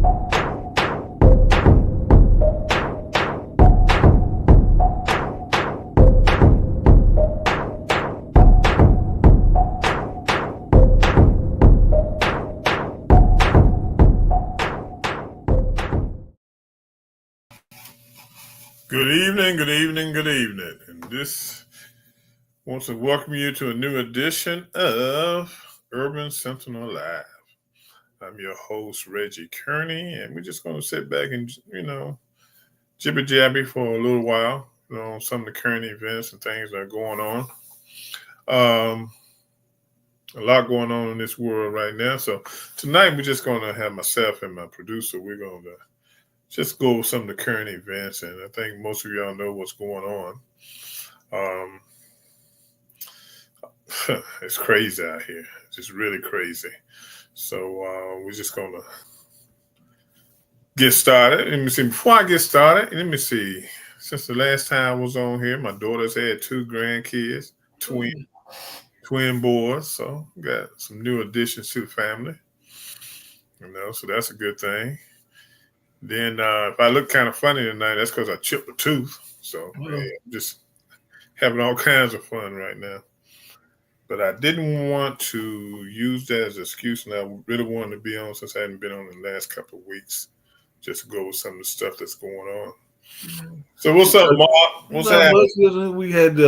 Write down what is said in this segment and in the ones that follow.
Good evening, good evening, good evening. And this wants to welcome you to a new edition of Urban Sentinel Live. I'm your host, Reggie Kearney, and we're just going to sit back and, jibber jabby for a little while, on some of the current events and things that are going on. A lot going on in this world right now. So tonight we're just going to have myself and my producer. We're going to just go over some of the current events, and I think most of y'all know what's going on. It's crazy out here, just really crazy. So we're just gonna get started. Let me see. Before I get started, let me see. Since the last time I was on here, my daughter's had 2 grandkids, twin boys. So got some new additions to the family. So that's a good thing. Then if I look kind of funny tonight, that's because I chipped a tooth. So I'm just having all kinds of fun right now. But I didn't want to use that as an excuse, and I really wanted to be on since I hadn't been on in the last couple of weeks, just to go over some of the stuff that's going on. So what's up, Mark? What's happening? We had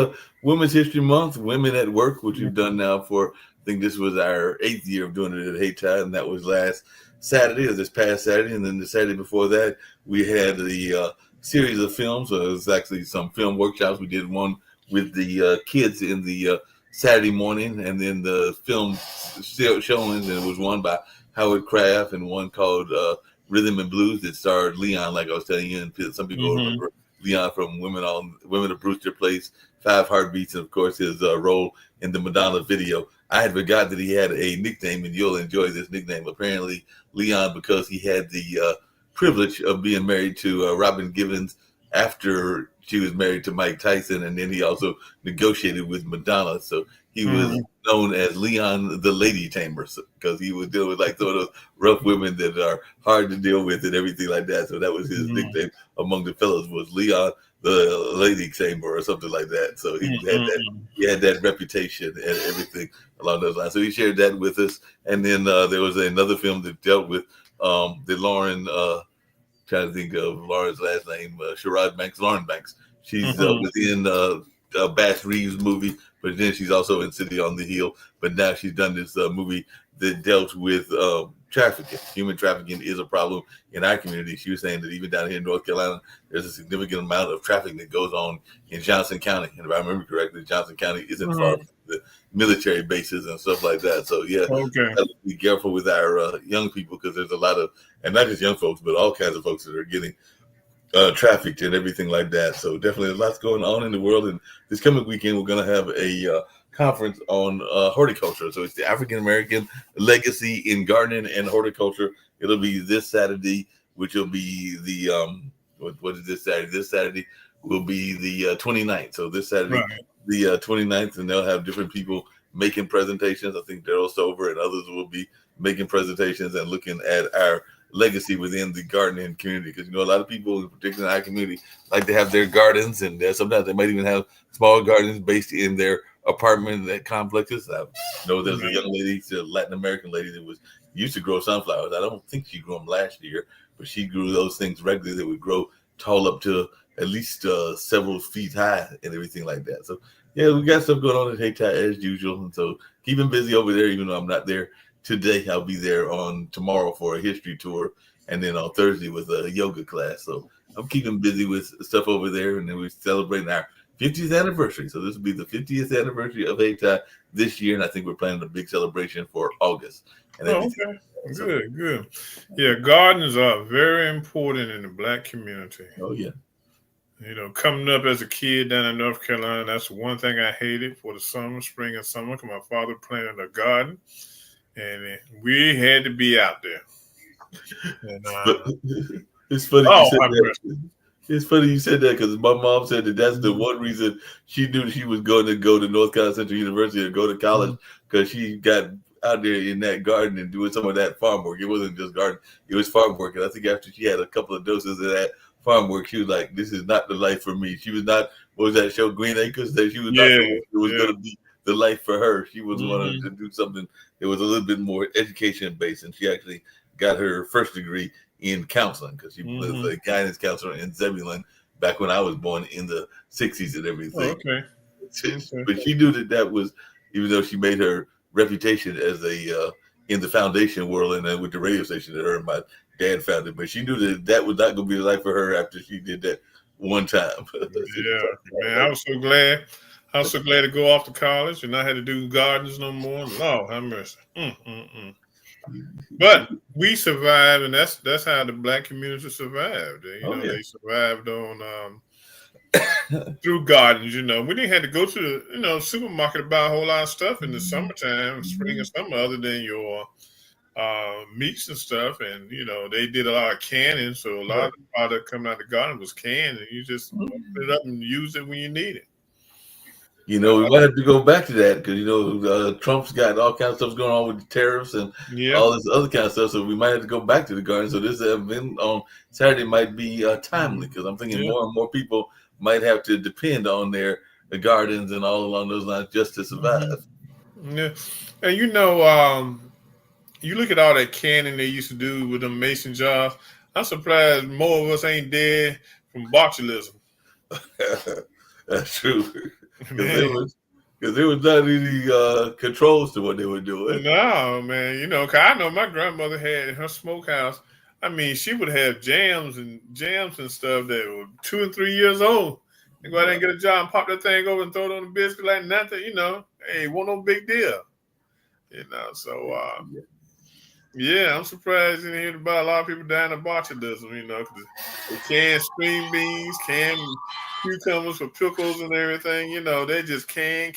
Women's History Month, Women at Work, which we've done now for, I think this was our 8th year of doing it at Hayti, and that was last Saturday, or this past Saturday, and then the Saturday before that, we had the series of films. So it was actually some film workshops. We did one with the kids in the Saturday morning, and then the film showings, and it was one by Howard Kraft and one called Rhythm and Blues that starred Leon, like I was telling you, and some people remember Leon from Women of Brewster Place, 5 Heartbeats, and of course his role in the Madonna video. I had forgot that he had a nickname, and you'll enjoy this nickname. Apparently, Leon, because he had the privilege of being married to Robin Givens after she was married to Mike Tyson, and then he also negotiated with Madonna. So he was known as Leon the Lady Tamer, because he would deal with like some of those rough women that are hard to deal with and everything like that. So that was his nickname among the fellows, was Leon the Lady Tamer or something like that. So he had that reputation and everything along those lines. So he shared that with us. And then there was another film that dealt with the Lauren, trying to think of Lauren's last name, Lauren Banks. She's within Bass Reeves movie, but then she's also in City on the Hill. But now she's done this movie that dealt with trafficking. Human trafficking is a problem in our community. She was saying that even down here in North Carolina, there's a significant amount of trafficking that goes on in Johnson County. And if I remember correctly, Johnson County isn't far from the military bases and stuff like that. So gotta be careful with our young people, because there's a lot of, and not just young folks, but all kinds of folks that are getting trafficked and everything like that. So definitely lots going on in the world. And this coming weekend, we're going to have a conference on horticulture. So it's the African American legacy in gardening and horticulture. It'll be this Saturday, which will be the what is this Saturday? This Saturday will be the 29th. So this Saturday, the 29th, and they'll have different people making presentations. I think Daryl Stover and others will be making presentations and looking at our legacy within the gardening community, because a lot of people, particularly in our community, like to have their gardens, and sometimes they might even have small gardens based in their apartment complexes. I know there's a young lady, a Latin American lady, that was used to grow sunflowers. I don't think she grew them last year, but she grew those things regularly that would grow tall up to at least several feet high and everything like that. So we got stuff going on at Hayti as usual, and so keeping busy over there, even though I'm not there today. I'll be there on tomorrow for a history tour, and then on Thursday with a yoga class. So I'm keeping busy with stuff over there, and then we're celebrating our 50th anniversary. So this will be the 50th anniversary of Hayti this year, and I think we're planning a big celebration for August. And okay. Good. Yeah, gardens are very important in the Black community. Oh, yeah. Coming up as a kid down in North Carolina, that's one thing I hated for the spring and summer, because my father planted a garden, and we had to be out there. And, it's funny. It's funny you said that, because my mom said that that's the one reason she knew she was going to go to North Carolina Central University or go to college, because she got out there in that garden and doing some of that farm work. It wasn't just garden; it was farm work. And I think after she had a couple of doses of that farm work, she was like, "This is not the life for me." She was not. What was that show, Green Acres? That she was not the one that was going to be the life for her. She was wanting to do something that was a little bit more education based, and she actually got her first degree in counseling because she was a guidance counselor in Zebulon back when I was born in the 60s and everything. Oh, okay. But she knew that was, even though she made her reputation as a in the foundation world and then with the radio station that her and my dad founded, but she knew that was not going to be the life for her after she did that one time. Yeah, man, I was so glad. I was so glad to go off to college and not had to do gardens no more. Lord have mercy. But we survived, and that's how the black community survived. They survived on through gardens. We didn't have to go to the supermarket to buy a whole lot of stuff in the summertime, spring and summer, other than your meats and stuff. And they did a lot of canning, so a lot of the product coming out of the garden was canned, and you just open it up and use it when you need it. We might have to go back to that because Trump's got all kinds of stuff going on with the tariffs and all this other kind of stuff. So we might have to go back to the garden. So this event on Saturday might be timely because I'm thinking more and more people might have to depend on the gardens and all along those lines just to survive. Yeah, and you look at all that canning they used to do with them mason jars. I'm surprised more of us ain't dead from botulism. That's true. Because there was not any controls to what they were doing. No, man. 'Cause I know my grandmother had in her smokehouse. I mean, she would have jams and stuff that were 2 and 3 years old. And go out there and get a jar and pop that thing over and throw it on the biscuit like nothing. Hey, it wasn't no big deal. So yeah, I'm surprised you didn't hear about a lot of people dying of botulism. Because they canned string beans, canned cucumbers for pickles and everything. They just can.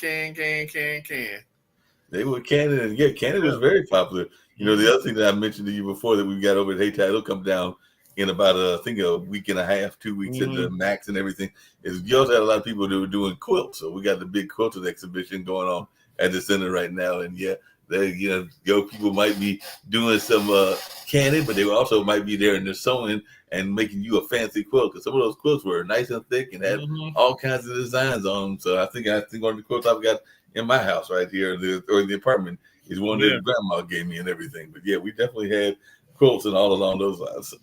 They were canning, and canning was very popular. The other thing that I mentioned to you before that we got over at Hayti, it'll come down in about I think a week and a half, 2 weeks at the max and everything. Is you also had a lot of people that were doing quilts, so we got the big quilting exhibition going on at the center right now, and people might be doing some canning, but they also might be there and they're sewing and making you a fancy quilt because some of those quilts were nice and thick and had all kinds of designs on them. So I think one of the quilts I've got in my house right here or in the apartment is one that grandma gave me and everything. But we definitely had quilts and all along those lines.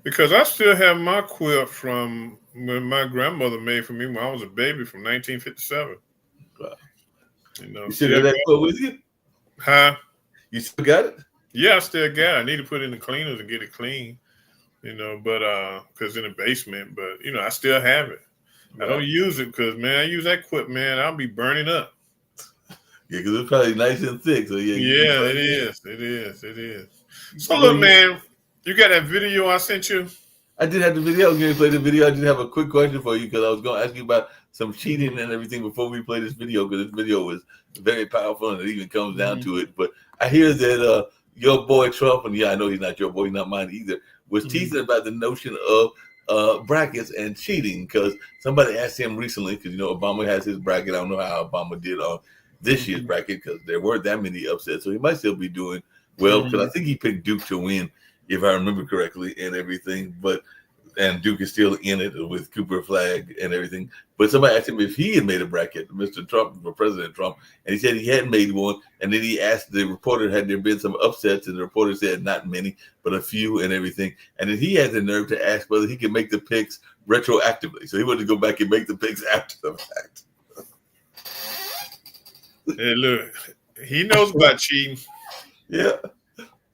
Because I still have my quilt from when my grandmother made for me when I was a baby from 1957. Wow. You still got that quilt with you? Huh? You still got it? Yeah, I still got it. I need to put it in the cleaners and get it clean. But because in the basement, but I still have it. I don't use it because I use that quilt, man. I'll be burning up. Yeah, because it's probably nice and thick. So yeah, it is. So look, man, you got that video I sent you? I did have the video. I was going to play the video. I did have a quick question for you because I was going to ask you about some cheating and everything before we play this video because this video was very powerful and it even comes down to it. But I hear that your boy Trump, and I know he's not your boy, he's not mine either, was teasing about the notion of brackets and cheating because somebody asked him recently because Obama has his bracket. I don't know how Obama did on this year's bracket because there weren't that many upsets, so he might still be doing well because I think he picked Duke to win, if I remember correctly, and everything. And Duke is still in it with Cooper Flag and everything. But somebody asked him if he had made a bracket, Mr. Trump or President Trump, and he said he hadn't made one. And then he asked the reporter, had there been some upsets? And the reporter said not many, but a few and everything. And then he had the nerve to ask whether he could make the picks retroactively. So he wanted to go back and make the picks after the fact. Hey, look, he knows about cheating. Yeah.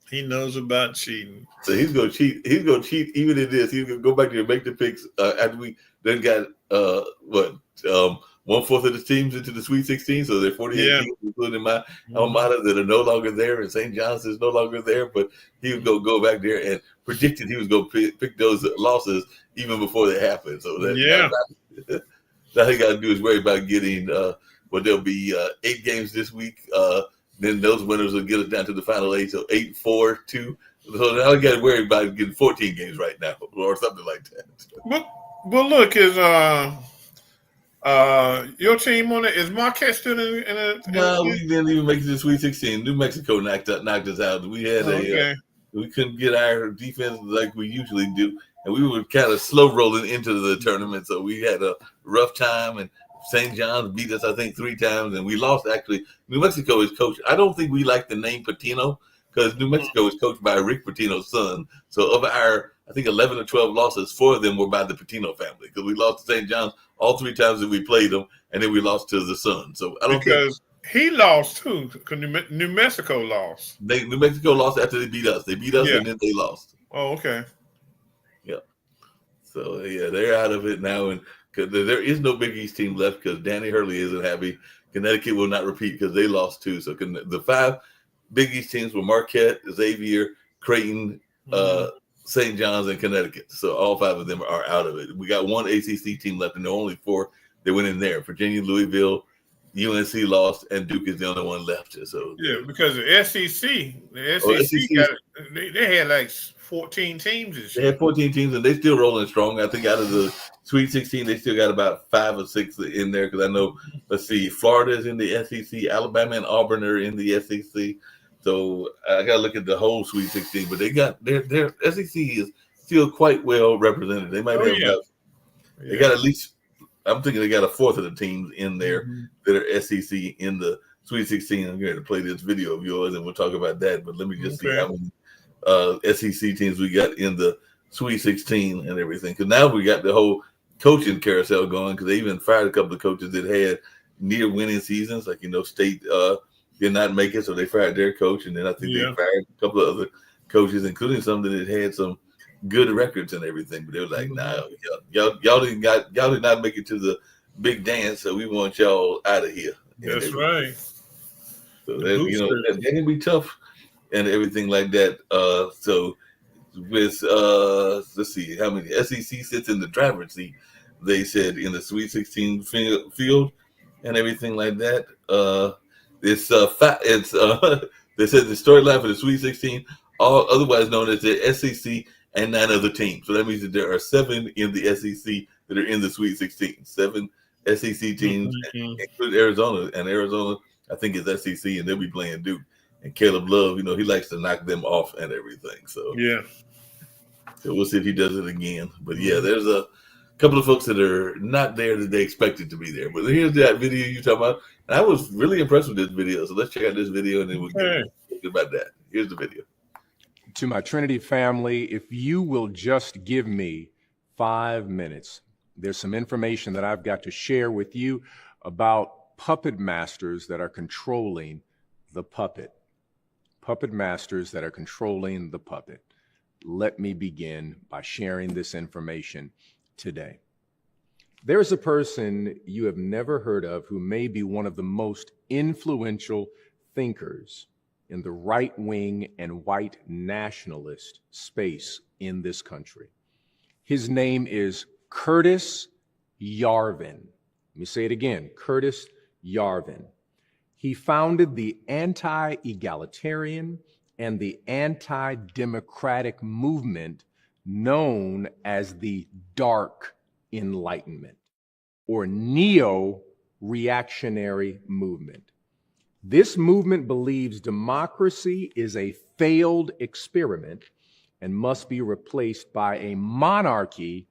He knows about cheating. So he's gonna cheat. He's gonna cheat even in this. He's gonna go back there and make the picks after we then got 1/4 of the teams into the Sweet 16. So there are 48 teams, including my alma mater, that are no longer there, and St. John's is no longer there. But he was gonna go back there and predicted he was gonna pick those losses even before they happened. So all he got to do is worry about getting. There'll be 8 games this week. Then those winners will get us down to the final 8. So 8, 4, 2. So now we got to worry about getting 14 games right now or something like that. But look, is Your team on it is Marquette still No, we didn't even make it to the Sweet 16. New Mexico knocked us out. We had Oh, okay. we couldn't get our defense like we usually do, and we were kind of slow rolling into the tournament, so we had a rough time. And St. John's beat us, I think, 3 times, and we lost. Actually, New Mexico is coached. I don't think we like the name Patino because New Mexico is coached by Rick Pitino's son. So of our, I think 11 or 12 losses, 4 of them were by the Patino family because we lost to St. John's all 3 times that we played them, and then we lost to the son. So I don't think. He lost too, because New Mexico lost. New Mexico lost after they beat us. They beat us, Yeah. and then they lost. Oh, okay. Yeah. So yeah, they're out of it now, and cause there is no Big East team left because Danny Hurley isn't happy. Connecticut will not repeat because they lost too. So the 5 Big East teams were Marquette, Xavier, Creighton, St. John's, and Connecticut. So all 5 of them are out of it. We got 1 ACC team left, and there are only 4 that went in there. Virginia, Louisville, UNC lost, and Duke is the only one left. So yeah, because the SEC they had like 14 teams this year. They had 14 teams, and they still rolling strong. I think out of the Sweet 16, they still got about 5 or 6 in there because I know, let's see, Florida is in the SEC, Alabama and Auburn are in the SEC. So I got to look at the whole Sweet 16, but they got their SEC is still quite well represented. They might have they got at least, I'm thinking they got a fourth of the teams in there that are SEC in the Sweet 16. I'm going to play this video of yours, and we'll talk about that. But let me just see how many SEC teams we got in the Sweet 16 and everything. Because now we got the whole coaching carousel going because they even fired a couple of coaches that had near winning seasons. Like, State did not make it, so they fired their coach. And then I think they fired a couple of other coaches, including some that had some good records and everything, but they were like, "Nah, y'all did not make it to the big dance, so we want y'all out of here." That's right. So that can be tough and everything like that. So with let's see how many SEC sits in the driver's seat. They said in the Sweet 16 field and everything like that. They said the storyline for the Sweet 16, all otherwise known as the SEC. And 9 other teams. So that means that there are 7 in the SEC that are in the Sweet 16. 7 SEC teams, including Arizona. And Arizona, I think, is SEC, and they'll be playing Duke. And Caleb Love, he likes to knock them off and everything. So so we'll see if he does it again. But yeah, there's a couple of folks that are not there that they expected to be there. But here's that video you're talking about. And I was really impressed with this video. So let's check out this video, and then we'll get about that. Here's the video. To my Trinity family, if you will just give me 5 minutes, there's some information that I've got to share with you about puppet masters that are controlling the puppet. Puppet masters that are controlling the puppet. Let me begin by sharing this information today. There's a person you have never heard of who may be one of the most influential thinkers in the right-wing and white nationalist space in this country. His name is Curtis Yarvin. Let me say it again, Curtis Yarvin. He founded the anti-egalitarian and the anti-democratic movement known as the Dark Enlightenment or neo-reactionary movement. This movement believes democracy is a failed experiment and must be replaced by a monarchy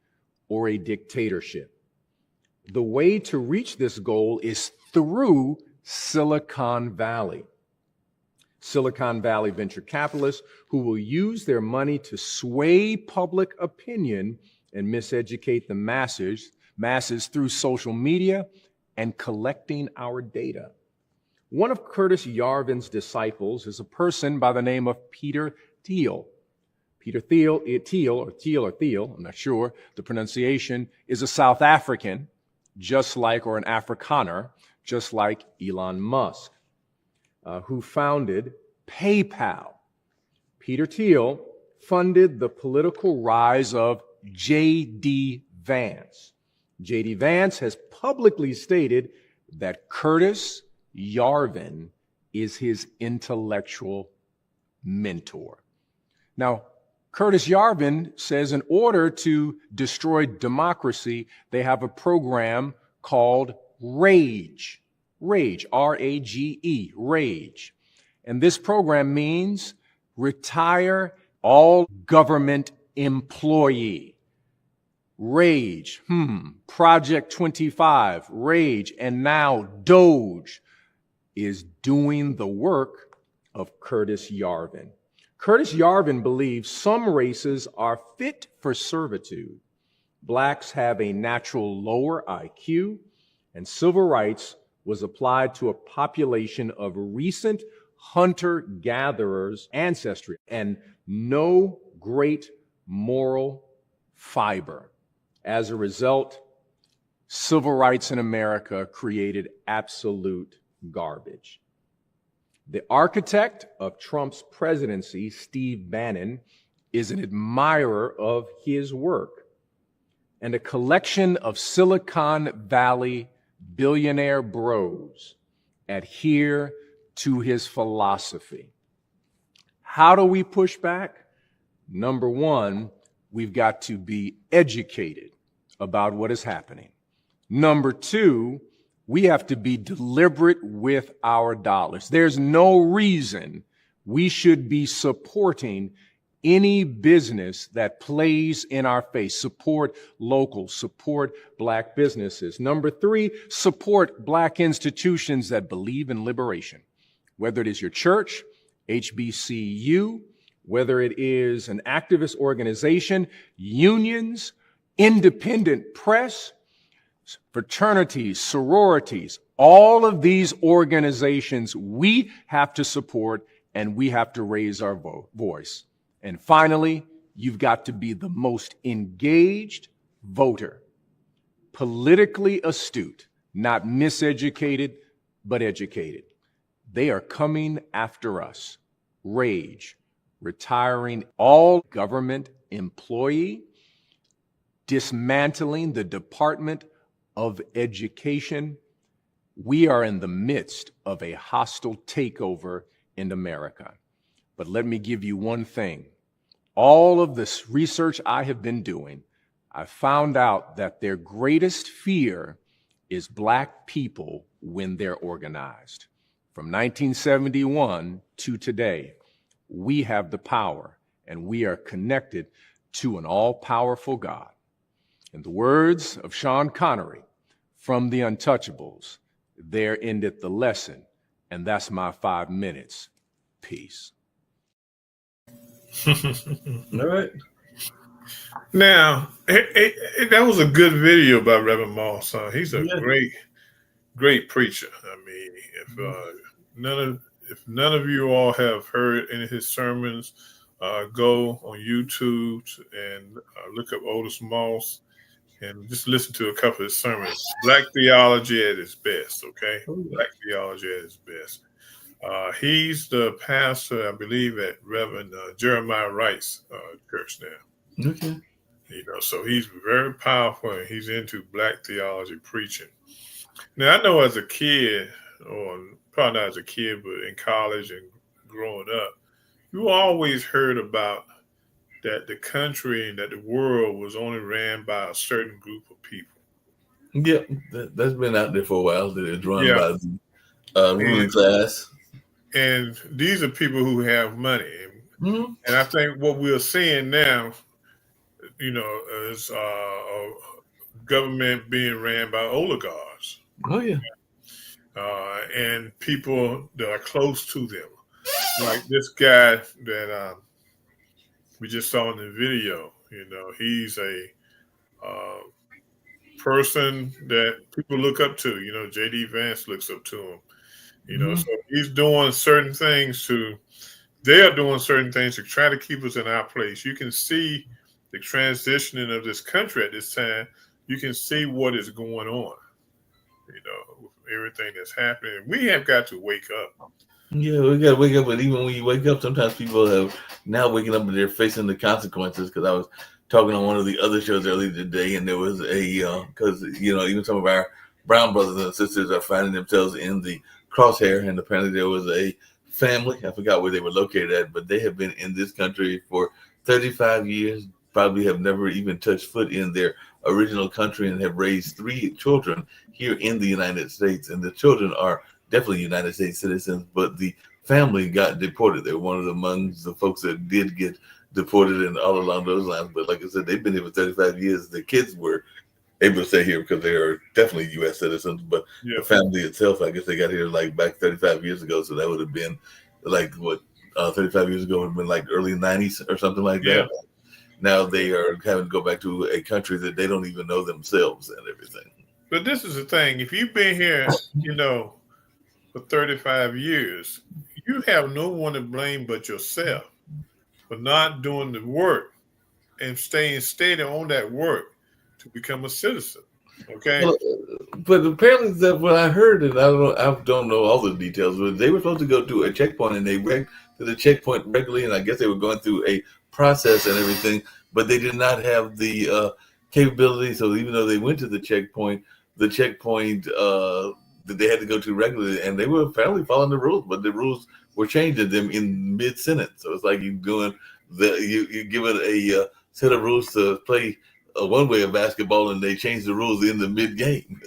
or a dictatorship. The way to reach this goal is through Silicon Valley. Silicon Valley venture capitalists who will use their money to sway public opinion and miseducate the masses through social media and collecting our data. One of Curtis Yarvin's disciples is a person by the name of Peter Thiel. Peter Thiel, I'm not sure the pronunciation, is a South African, or an Afrikaner, just like Elon Musk, who founded PayPal. Peter Thiel funded the political rise of J.D. Vance. J.D. Vance has publicly stated that Curtis Yarvin is his intellectual mentor. Now, Curtis Yarvin says in order to destroy democracy, they have a program called RAGE. RAGE, R-A-G-E, RAGE. And this program means retire all government employee. RAGE, Project 25, RAGE, and now DOGE is doing the work of Curtis Yarvin. Curtis Yarvin believes some races are fit for servitude. Blacks have a natural lower IQ, and civil rights was applied to a population of recent hunter-gatherers' ancestry and no great moral fiber. As a result, civil rights in America created absolute garbage. The architect of Trump's presidency, Steve Bannon, is an admirer of his work, and a collection of Silicon Valley billionaire bros adhere to his philosophy. How do we push back? Number one, we've got to be educated about what is happening. Number two, we have to be deliberate with our dollars. There's no reason we should be supporting any business that plays in our face. Support local, support Black businesses. Number three, support Black institutions that believe in liberation. Whether it is your church, HBCU, whether it is an activist organization, unions, independent press, fraternities, sororities, all of these organizations we have to support, and we have to raise our voice. And finally, you've got to be the most engaged voter, politically astute, not miseducated, but educated. They are coming after us. RAGE, retiring all government employee, dismantling the Department of Education. We are in the midst of a hostile takeover in America. But let me give you one thing. All of this research I have been doing, I found out that their greatest fear is Black people when they're organized. From 1971 to today, we have the power, and we are connected to an all-powerful God. In the words of Sean Connery from The Untouchables, there ended the lesson, and that's my 5 minutes. Peace. All right. Now, that was a good video by Reverend Moss. He's a great preacher. I mean, if none of you all have heard any of his sermons, go on YouTube and look up Otis Moss and just listen to a couple of his sermons. Black theology at its best, okay? Black theology at its best. He's the pastor, I believe, at Reverend Jeremiah Wright's church now. Okay. So he's very powerful, and he's into Black theology preaching. Now, I know as a kid, or probably not as a kid, but in college and growing up, you always heard about that the country and that the world was only ran by a certain group of people. Yeah, that's been out there for a while. That it's run by the ruling class. And these are people who have money. Mm-hmm. And I think what we're seeing now, is a government being ran by oligarchs. Oh, yeah. And people that are close to them. Like this guy that we just saw in the video, he's a person that people look up to. J.D. Vance looks up to him. So he's doing certain things they are doing certain things to try to keep us in our place. You can see the transitioning of this country at this time. You can see what is going on, with everything that's happening. We have got to wake up. Yeah, we got to wake up. But even when you wake up, sometimes people have now waking up and they're facing the consequences. Because I was talking on one of the other shows earlier today, and there was because even some of our brown brothers and sisters are finding themselves in the crosshair, and apparently there was a family, I forgot where they were located at, but they have been in this country for 35 years, probably have never even touched foot in their original country and have raised 3 children here in the United States. And the children are definitely United States citizens, but the family got deported. They're one of among the folks that did get deported and all along those lines. But like I said, they've been here for 35 years. The kids were able to stay here because they are definitely U.S. citizens. But the family itself, I guess they got here like back 35 years ago. So that would have been like what 35 years ago would have been like early 90s or something like that. Now they are having to go back to a country that they don't even know themselves and everything. But this is the thing. If you've been here, for 35 years, you have no one to blame but yourself for not doing the work and staying steady on that work to become a citizen. Okay. Well, but apparently, that what I heard, and I don't know all the details, but they were supposed to go to a checkpoint, and they went to the checkpoint regularly, and I guess they were going through a process and everything, but they did not have the capability. So even though they went to the checkpoint that they had to go to regularly, and they were apparently following the rules, but the rules were changing them in mid-sentence. So it's like you give it a set of rules to play one way of basketball, and they changed the rules in the mid-game.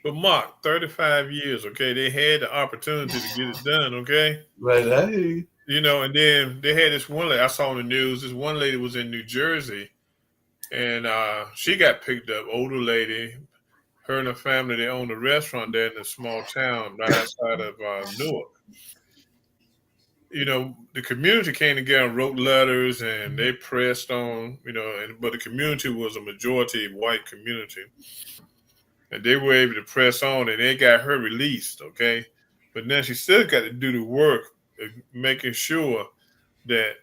But Mark, 35 years, okay, they had the opportunity to get it done, okay? Right. Hey. And then they had this one lady, I saw on the news, this one lady was in New Jersey, and she got picked up, older lady. Her and her family, they owned a restaurant there in a small town right outside of Newark. The community came together and wrote letters, and they pressed on, but the community was a majority white community. And they were able to press on, and they got her released, okay? But now she still got to do the work of making sure that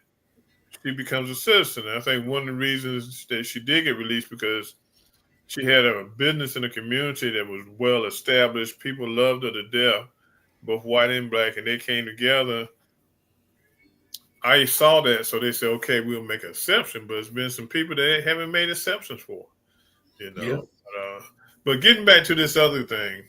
she becomes a citizen. And I think one of the reasons that she did get released because she had a business in the community that was well established. People loved her to death, both white and black, and they came together. I saw that, so they said, okay, we'll make an exception, but there's been some people that haven't made exceptions for, Yeah. But getting back to this other thing,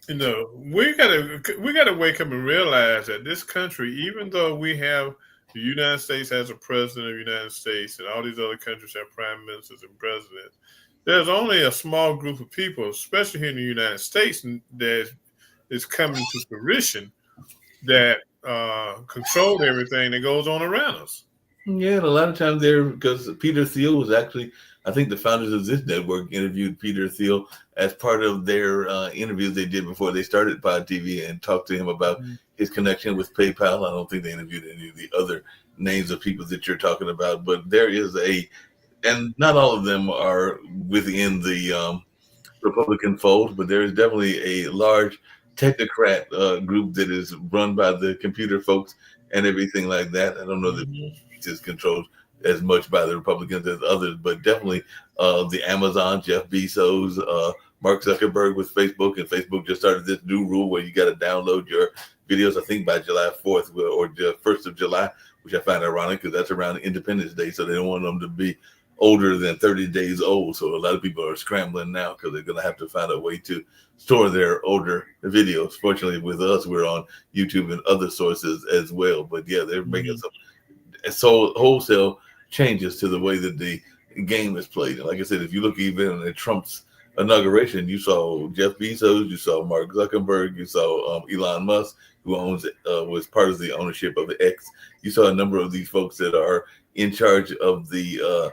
we gotta wake up and realize that this country, even though we have the United States has a president of the United States and all these other countries have prime ministers and presidents, there's only a small group of people, especially here in the United States, that is coming to fruition that control everything that goes on around us. Yeah, and a lot of times because Peter Thiel was actually, I think the founders of this network interviewed Peter Thiel as part of their interviews they did before they started Pod TV and talked to him about his connection with PayPal. I don't think they interviewed any of the other names of people that you're talking about, but there is and not all of them are within the Republican fold, but there is definitely a large technocrat group that is run by the computer folks and everything like that. I don't know that it is controlled as much by the Republicans as others, but definitely the Amazon, Jeff Bezos, Mark Zuckerberg with Facebook, and Facebook just started this new rule where you got to download your videos, I think by July 4th or the 1st of July, which I find ironic because that's around Independence Day, so they don't want them to be older than 30 days old. So a lot of people are scrambling now because they're going to have to find a way to store their older videos. Fortunately, with us, we're on YouTube and other sources as well. But yeah, they're making some wholesale changes to the way that the game is played. And like I said, if you look even at Trump's inauguration, you saw Jeff Bezos, you saw Mark Zuckerberg, you saw Elon Musk, who was part of the ownership of X. You saw a number of these folks that are in charge of the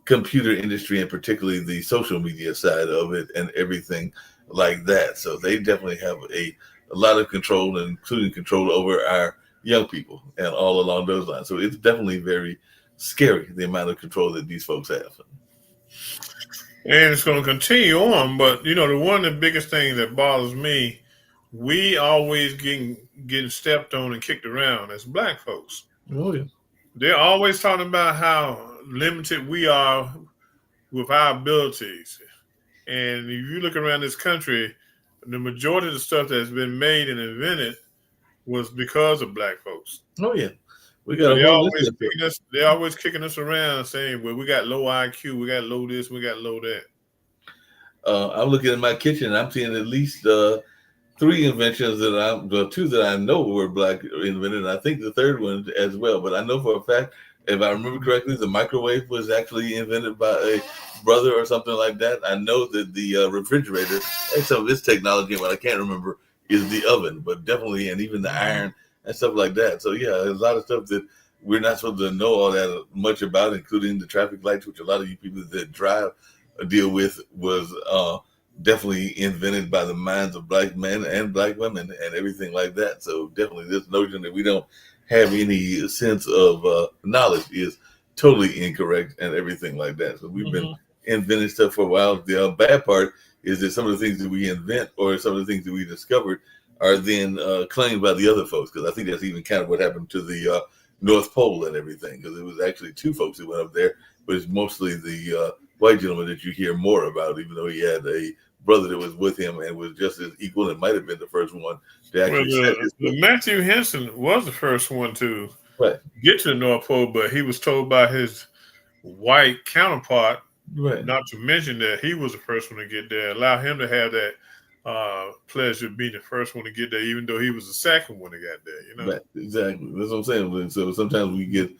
computer industry and particularly the social media side of it and everything like that. So they definitely have a lot of control, including control over our young people and all along those lines. So it's definitely very scary, the amount of control that these folks have. And it's going to continue on. But, one of the biggest things that bothers me, we always getting stepped on and kicked around as black folks. Oh, yeah. They're always talking about how limited we are with our abilities. And if you look around this country, the majority of the stuff that's been made and invented was because of black folks. Oh, yeah. They're always kicking us around saying, well, we got low IQ, we got low this, we got low that. I'm looking at my kitchen, I'm seeing at least 3 inventions two that I know were black invented, and I think the third one as well. But I know for a fact If I remember correctly, the microwave was actually invented by a brother or something like that. I know that the refrigerator and some of its technology, what I can't remember, is the oven, but definitely, and even the iron and stuff like that. So yeah, there's a lot of stuff that we're not supposed to know all that much about, including the traffic lights, which a lot of you people that drive deal with was definitely invented by the minds of black men and black women and everything like that. So definitely, this notion that we don't have any sense of knowledge is totally incorrect and everything like that. So we've been inventing stuff for a while. The bad part is that some of the things that we invent or some of the things that we discovered are then claimed by the other folks. Because I think that's even kind of what happened to the North Pole and everything. Because it was actually two folks that went up there, but it's mostly the white gentleman that you hear more about, even though he had a brother that was with him and was just as equal and might have been the first one to Well, actually set his foot. the Matthew Henson was the first one to Right. get to the North Pole, but he was told by his white counterpart, Right. not to mention that he was the first one to get there, allow him to have that pleasure of being the first one to get there, even though he was the second one to get there, you know? Right. Exactly. That's what I'm saying. So sometimes we get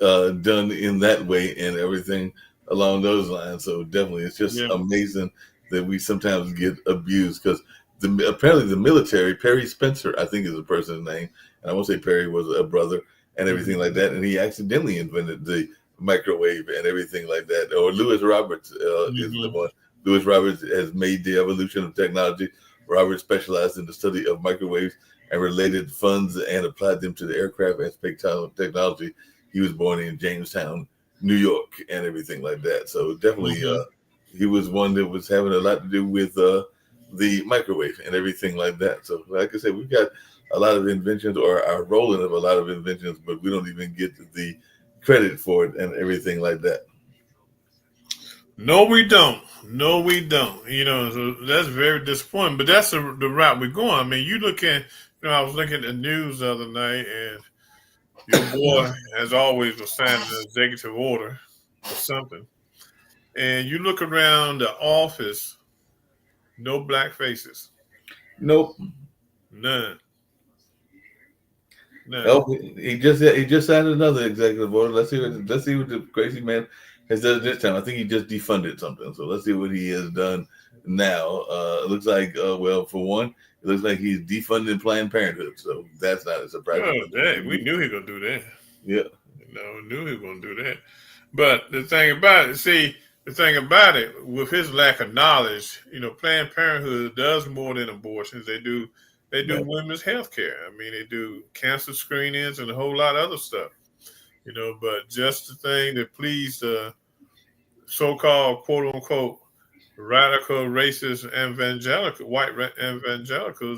done in that way and everything along those lines. So definitely, it's just amazing that we sometimes get abused because apparently the military, Perry Spencer, I think is the person's name, and I won't say Perry was a brother and everything like that, and he accidentally invented the microwave and everything like that. Or Lewis Roberts is the one. Lewis Roberts has made the evolution of technology. Roberts specialized in the study of microwaves and related funds and applied them to the aircraft and space technology. He was born in Jamestown, New York, and everything like that. So definitely, he was one that was having a lot to do with the microwave and everything like that. So, like I said, we've got a lot of inventions, or are rolling of a lot of inventions, but we don't even get the credit for it and everything like that. No, we don't. No, we don't. You know, so that's very disappointing. But that's the route we're going. I mean, you look at, I was looking at the news the other night, and your boy, as always, was signing an executive order for something. And you look around the office, no black faces, Nope. none, none. Oh, he just signed another executive order. Let's see what the crazy man has done this time. I think he just defunded something. So let's see what he has done now. It looks like well, for one, it looks like he's defunding Planned Parenthood. So that's not a surprise. Oh, dang, we knew he was gonna do that. Yeah. We knew he was gonna do that. But the thing about it, with his lack of knowledge, Planned Parenthood does more than abortions. They do Right. women's health care. I mean, they do cancer screenings and a whole lot of other stuff. But just the thing that pleased the so-called quote unquote radical racist evangelicals,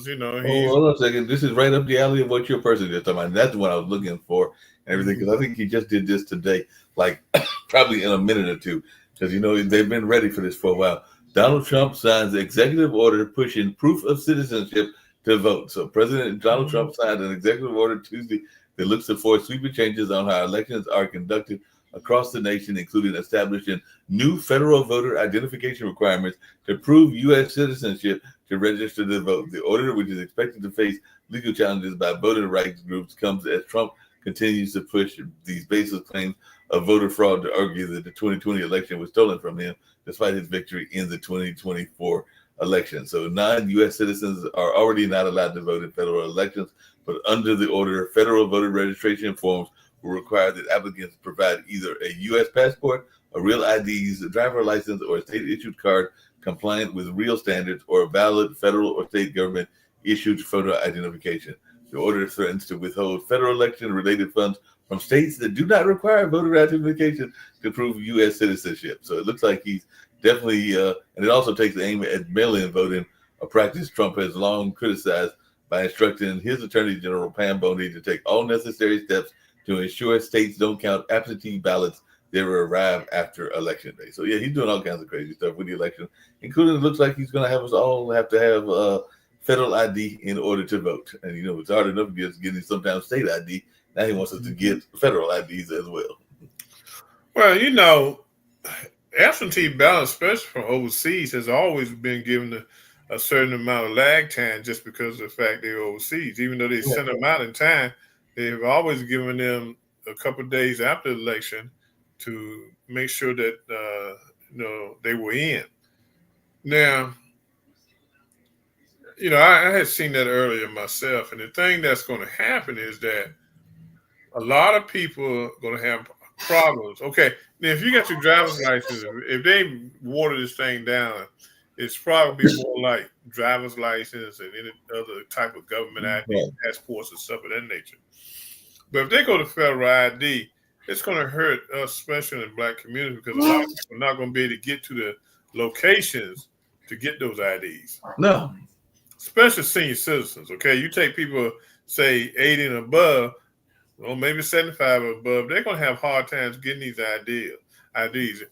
Oh, he's hold on a second. This is right up the alley of what your person just talking about. That's what I was looking for and everything. Because I think he just did this today, like probably in a minute or two. Because they've been ready for this for a while. Donald Trump signs the executive order pushing proof of citizenship to vote. So President Donald Trump signed an executive order Tuesday that looks to force sweeping changes on how elections are conducted across the nation, including establishing new federal voter identification requirements to prove U.S. citizenship to register to vote. The order, which is expected to face legal challenges by voting rights groups, comes as Trump continues to push these baseless claims of voter fraud to argue that the 2020 election was stolen from him, despite his victory in the 2024 election. So non-U.S. citizens are already not allowed to vote in federal elections, but under the order, federal voter registration forms will require that applicants provide either a U.S. passport, a real IDs, a driver license, or a state-issued card compliant with real standards, or a valid federal or state government issued photo identification. The order threatens to withhold federal election-related funds from states that do not require voter identification to prove U.S. citizenship. So it looks like he's definitely, and it also takes aim at mail-in voting, a practice Trump has long criticized by instructing his Attorney General Pam Bondi to take all necessary steps to ensure states don't count absentee ballots that will arrive after election day. So yeah, he's doing all kinds of crazy stuff with the election, including it looks like he's going to have us all have to have federal ID in order to vote. And it's hard enough just getting sometimes state ID. Now he wants us to get federal IDs as well. Well, absentee ballots, especially from overseas, has always been given a certain amount of lag time just because of the fact they're overseas. Even though they send them out in time, they've always given them a couple of days after the election to make sure that they were in. Now, I had seen that earlier myself, and the thing that's going to happen is that a lot of people are going to have problems. Okay, now if you got your driver's license, if they water this thing down, it's probably more like driver's license and any other type of government ID, passports and stuff of that nature. But if they go to federal ID, it's going to hurt us, especially in the Black community, because a lot of people are not going to be able to get to the locations to get those IDs. No. Especially senior citizens, okay? You take people, say, 80 and above, well, maybe 75 or above, they're going to have hard times getting these IDs.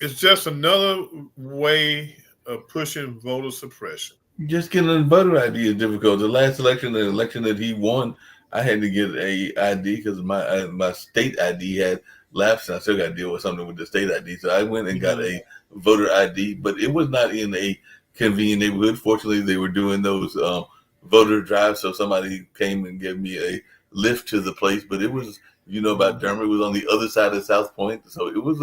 It's just another way of pushing voter suppression. Just getting a voter ID is difficult. The last election, the election that he won, I had to get a ID because my state ID had lapsed, and I still got to deal with something with the state ID. So I went and got a voter ID, but it was not in a convenient neighborhood. Fortunately, they were doing those voter drives, so somebody came and gave me a lift to the place. But it was, about Durham, it was on the other side of South Point, so it was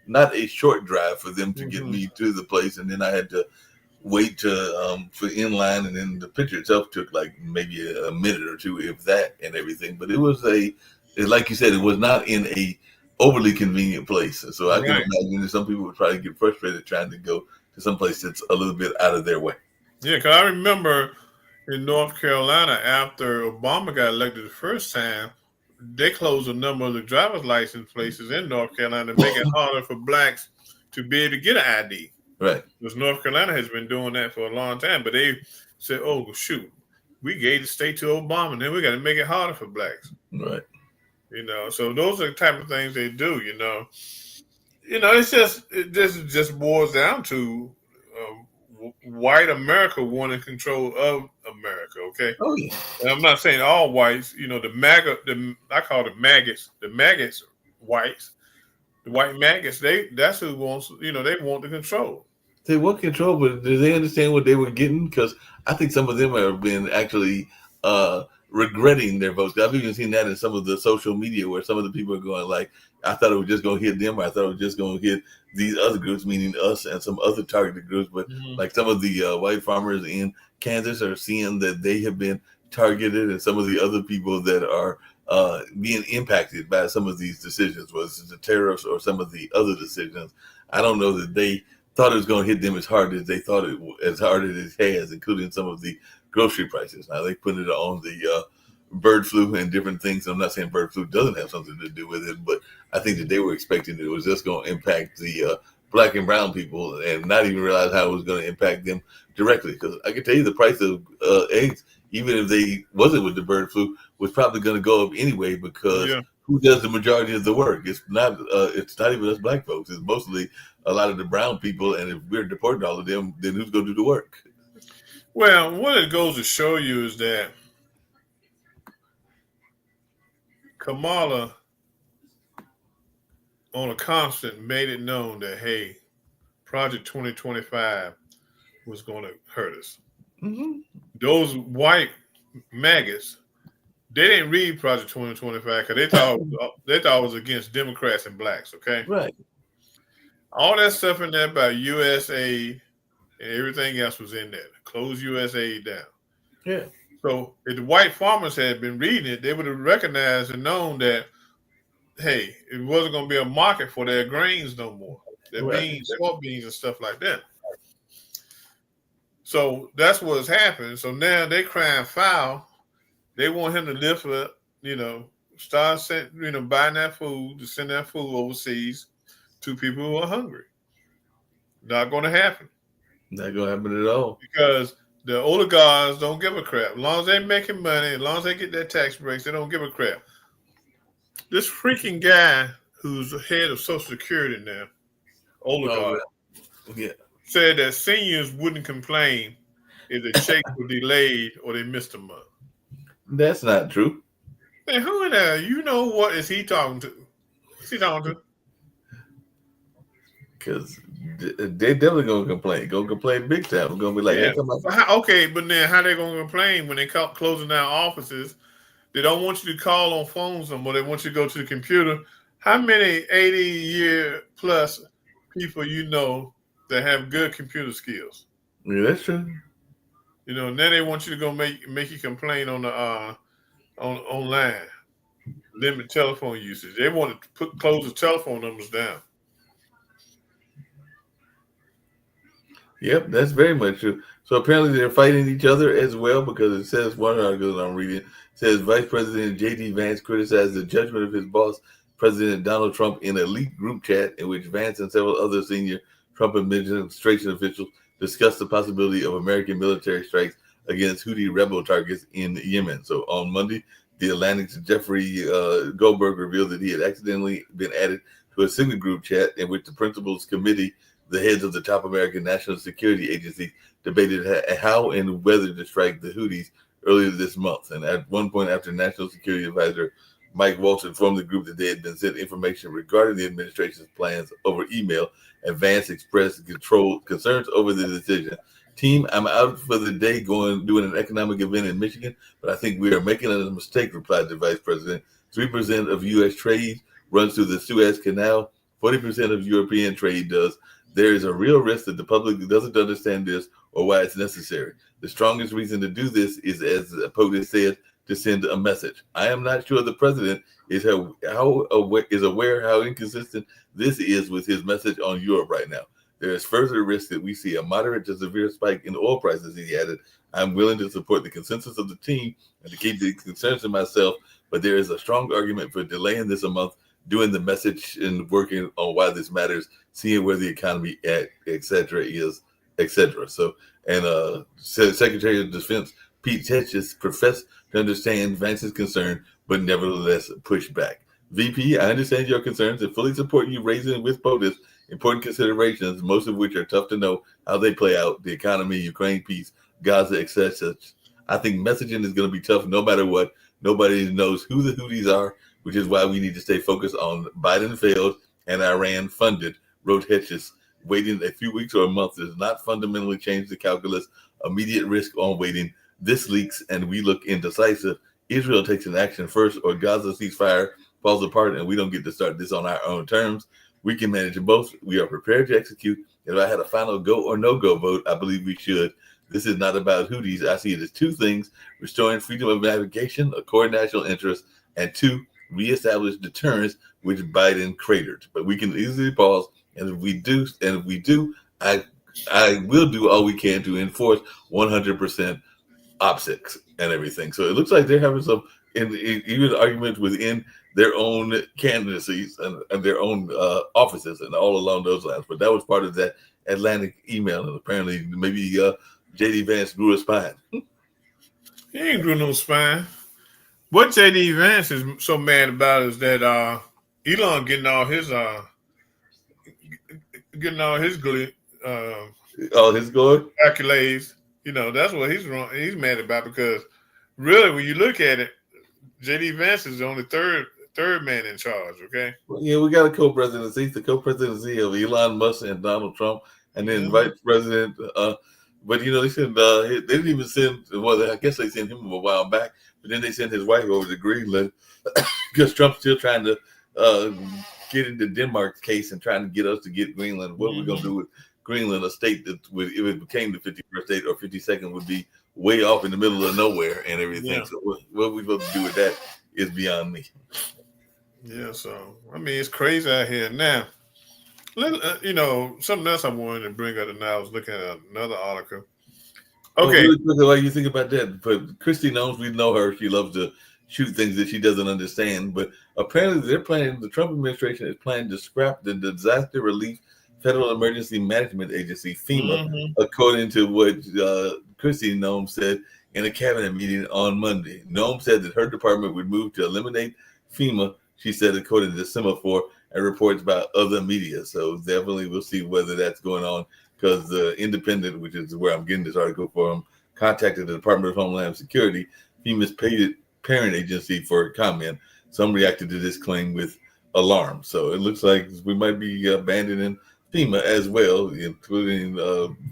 not a short drive for them to get me to the place, and then I had to wait for in line, and then the picture itself took like maybe a minute or two, if that, and everything. But it was like you said, it was not in a overly convenient place, so I can imagine that some people would probably get frustrated trying to go to some place that's a little bit out of their way. Yeah, because I remember in North Carolina, after Obama got elected the first time, they closed a number of the driver's license places in North Carolina to make it harder for Blacks to be able to get an ID. Right. Because North Carolina has been doing that for a long time, but they said, "Oh shoot, we gave the state to Obama, and then we got to make it harder for Blacks." Right. So those are the type of things they do. It just boils down to white America wanting control of America. Okay. Oh yeah. And I'm not saying all whites. The MAGA, I call it maggots. The maggots, whites, the white maggots. That's who wants. They want the control. They want control, but do they understand what they were getting? Because I think some of them have been actually regretting their votes. I've even seen that in some of the social media where some of the people are going like, I thought it was just going to hit them, or I thought it was just going to hit these other groups, meaning us and some other targeted groups. But like some of the white farmers in Kansas are seeing that they have been targeted, and some of the other people that are being impacted by some of these decisions, whether it's the tariffs or some of the other decisions. I don't know that they thought it was going to hit them as hard as they thought as hard as it has, including some of the grocery prices. Now they put it on the bird flu and different things. I'm not saying bird flu doesn't have something to do with it, but I think that they were expecting it was just going to impact the Black and brown people and not even realize how it was going to impact them directly. Because I can tell you the price of eggs, even if they wasn't with the bird flu, was probably going to go up anyway, because who does the majority of the work? It's not even us Black folks. It's mostly a lot of the brown people. And if we're deporting all of them, then who's going to do the work? Well, what it goes to show you is that Kamala, on a constant, made it known that, hey, Project 2025 was going to hurt us. Mm-hmm. Those white maggots, they didn't read Project 2025 because they thought it was against Democrats and Blacks. Okay, right. All that stuff in there about USAID and everything else was in there. Close USAID down. Yeah. So if the white farmers had been reading it, they would have recognized and known that, hey, it wasn't going to be a market for their grains no more. Their beans, sport beans and stuff like that. So that's what's happened. So now they crying foul. They want him to lift up, start buying that food, to send that food overseas to people who are hungry. Not going to happen. Not going to happen at all. Because the oligarchs don't give a crap. As long as they're making money, as long as they get their tax breaks, they don't give a crap. This freaking guy who's the head of Social Security now, oligarch, said that seniors wouldn't complain if the checks were delayed or they missed a month. That's not true. Man, who in there? What is he talking to? What's he talking to? Because they definitely gonna complain. Gonna complain big time. We're gonna be like, okay, but then how they gonna complain when they closing down offices? They don't want you to call on phones no more. They want you to go to the computer. How many 80-year plus people you know that have good computer skills? Yeah, that's true. Now they want you to go make you complain on the online. Limit telephone usage. They want to close the telephone numbers down. Yep, that's very much true. So apparently they're fighting each other as well, because it says, one article that I'm reading says Vice President J.D. Vance criticized the judgment of his boss, President Donald Trump, in a leaked group chat in which Vance and several other senior Trump administration officials discussed the possibility of American military strikes against Houthi rebel targets in Yemen. So on Monday, the Atlantic's Jeffrey Goldberg revealed that he had accidentally been added to a Signal group chat in which the Principals Committee, the heads of the top American national security agencies, debated how and whether to strike the Houthis earlier this month. And at one point, after National Security Advisor Mike Waltz informed the group that they had been sent information regarding the administration's plans over email, and Vance expressed concerns over the decision. Team, I'm out for the day doing an economic event in Michigan, but I think we are making a mistake, replied the vice president. 3% of U.S. trade runs through the Suez Canal. 40% of European trade does. There is a real risk that the public doesn't understand this or why it's necessary. The strongest reason to do this is, as POTUS said, to send a message. I am not sure the president is aware how inconsistent this is with his message on Europe right now. There is further risk that we see a moderate to severe spike in oil prices, he added. I'm willing to support the consensus of the team and to keep the concerns to myself, but there is a strong argument for delaying this a month, doing the message and working on why this matters, seeing where the economy at, et cetera, is, et cetera. So, and Secretary of Defense Pete Hegseth professed to understand Vance's concern, but nevertheless pushed back. VP, I understand your concerns and fully support you raising with POTUS important considerations, most of which are tough to know how they play out: the economy, Ukraine peace, Gaza, etc. I think messaging is going to be tough no matter what. Nobody knows who the Houthis are, which is why we need to stay focused on Biden failed and Iran funded, wrote Hegseth. Waiting a few weeks or a month does not fundamentally change the calculus. Immediate risk on waiting. This leaks and we look indecisive. Israel takes an action first, or Gaza ceasefire falls apart and we don't get to start this on our own terms. We can manage both. We are prepared to execute. If I had a final go or no-go vote, I believe we should. This is not about Houthis. I see it as two things: restoring freedom of navigation, a core national interest, and two, reestablish deterrence, which Biden cratered. But we can easily pause, and if we do, I will do all we can to enforce 100% optics and everything. So it looks like they're having some even arguments within their own candidacies and their own offices and all along those lines. But that was part of that Atlantic email, and apparently maybe J.D. Vance grew a spine. He ain't grew no spine. What J.D. Vance is so mad about is that Elon getting all his All his glory accolades. That's what he's wrong. He's mad about, because really, when you look at it, J.D. Vance is the only third man in charge. Okay. Well, yeah, we got a co-presidency. The co-presidency of Elon Musk and Donald Trump, and then vice president. But they said they didn't even send. Well, I guess they sent him a while back, but then they sent his wife over to Greenland because Trump's still trying to get into Denmark's case and trying to get us to get Greenland. What are we gonna do with Greenland, a state that would, if it became the 51st state or 52nd, would be way off in the middle of nowhere and everything. Yeah. So what we supposed to do with that is beyond me. Yeah, so it's crazy out here now. Something else I wanted to bring up, and I was looking at another article. Okay, what do you think about that? But Christy knows, we know her. She loves to shoot things that she doesn't understand. But apparently, the Trump administration is planning to scrap the Disaster Relief Federal Emergency Management Agency, FEMA, according to what Christy Nome said in a cabinet meeting on Monday. Nome said that her department would move to eliminate FEMA, she said, according to Semaphore and reports about other media. So definitely we'll see whether that's going on, because the Independent, which is where I'm getting this article from, contacted the Department of Homeland Security, FEMA's parent agency, for comment. Some reacted to this claim with alarm. So it looks like we might be abandoning FEMA as well, including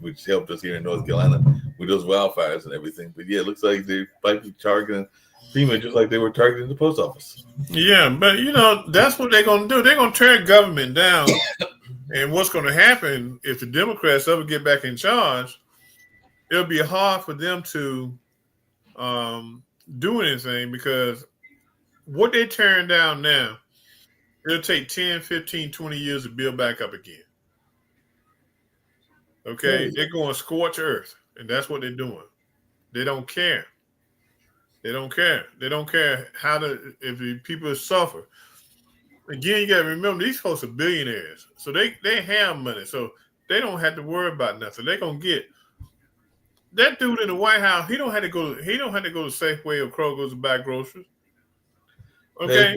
which helped us here in North Carolina with those wildfires and everything. But yeah, it looks like they might be targeting FEMA, just like they were targeting the post office. Yeah, but that's what they're gonna do. They're gonna tear government down. And what's gonna happen if the Democrats ever get back in charge, it'll be hard for them to do anything because what they're tearing down now, it'll take 10, 15, 20 years to build back up again. Okay? They're going scorch earth, and that's what they're doing. They don't care. They don't care. They don't care if the people suffer. Again, you got to remember these folks are billionaires, so they have money, so they don't have to worry about nothing. They're gonna get that dude in the White House. He don't have to go. He don't have to go to Safeway or Kroger's to buy groceries. Okay,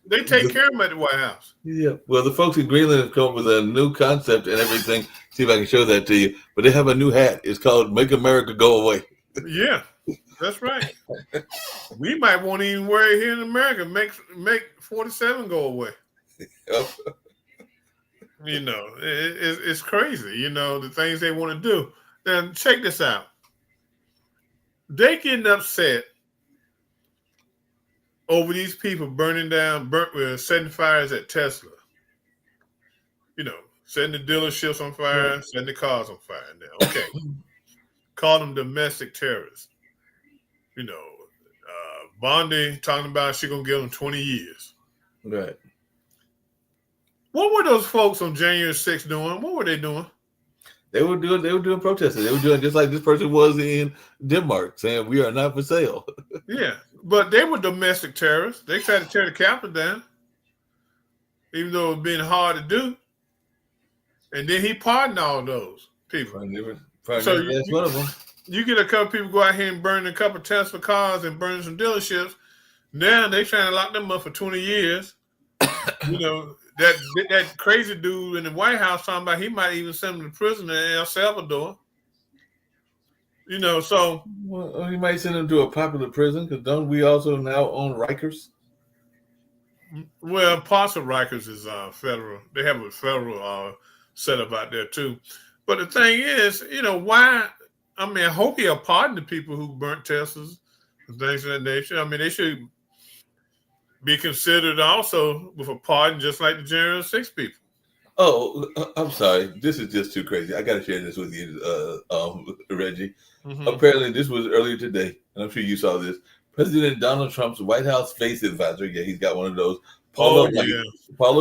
they take care of him at the White House. Yeah. Well, the folks in Greenland have come up with a new concept and everything. See if I can show that to you. But they have a new hat. It's called "Make America Go Away." Yeah, that's right. We might won't even wear it here in America. Make 47 go away. It's crazy. The things they want to do. Then check this out. They getting upset over these people setting fires at Tesla. Setting the dealerships on fire, setting the cars on fire now. Okay. Call them domestic terrorists. Bondi talking about she gonna give them 20 years. Right. What were those folks on January 6th doing? What were they doing? They were doing protesting. They were doing just like this person was in Denmark, saying we are not for sale. Yeah, but they were domestic terrorists. They tried to tear the Capitol down, even though it was being hard to do. And then he pardoned all those people. So that's one of them. You get a couple people go out here and burn a couple Tesla cars and burn some dealerships. Now they trying to lock them up for 20 years. That crazy dude in the White House talking about he might even send them to prison in El Salvador. So he might send them to a popular prison because don't we also now own Rikers? Well, parts of Rikers is federal. They have a federal setup out there too. But the thing is, why? I mean, I hope he'll pardon the people who burnt Teslas and things of that nature. I mean, they should be considered also with a pardon, just like the January 6 people. Oh, I'm sorry. This is just too crazy. I got to share this with you, Reggie. Mm-hmm. Apparently, this was earlier today, and I'm sure you saw this. President Donald Trump's White House face advisor, yeah, he's got one of those. Paula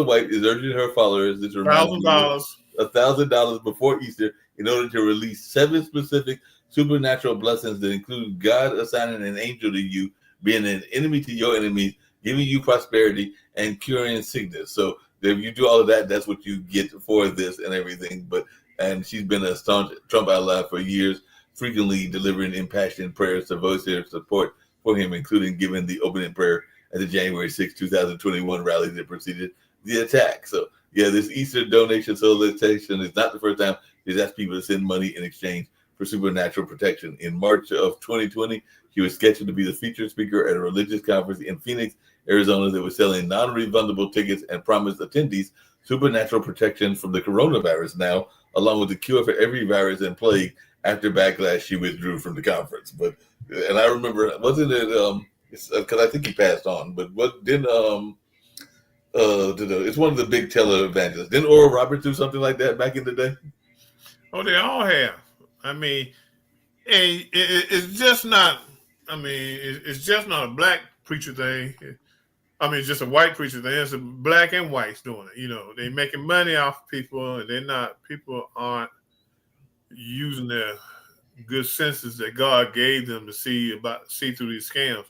White is urging her followers to $1,000 before Easter in order to release 7 specific supernatural blessings that include God assigning an angel to you, being an enemy to your enemies, giving you prosperity, and curing sickness. So if you do all of that, that's what you get for this and everything. And she's been a staunch Trump ally for years, frequently delivering impassioned prayers to voice their support for him, including giving the opening prayer at the January 6, 2021 rally that preceded the attack. So, yeah, this Easter donation solicitation is not the first time he's asked people to send money in exchange for supernatural protection. In March of 2020, he was scheduled to be the featured speaker at a religious conference in Phoenix, Arizona, that was selling non-refundable tickets and promised attendees supernatural protection from the coronavirus now, along with the cure for every virus and plague. After backlash, she withdrew from the conference. And I remember, wasn't it, because I think he passed on, but what didn't, it's one of the big televangelists. Didn't Oral Roberts do something like that back in the day? Oh, they all have. I mean, it's just not, it's just not a black preacher thing. It's just a white preacher thing. It's a black and whites doing it. They're making money off people, and people aren't using their good senses that God gave them to see through these scams.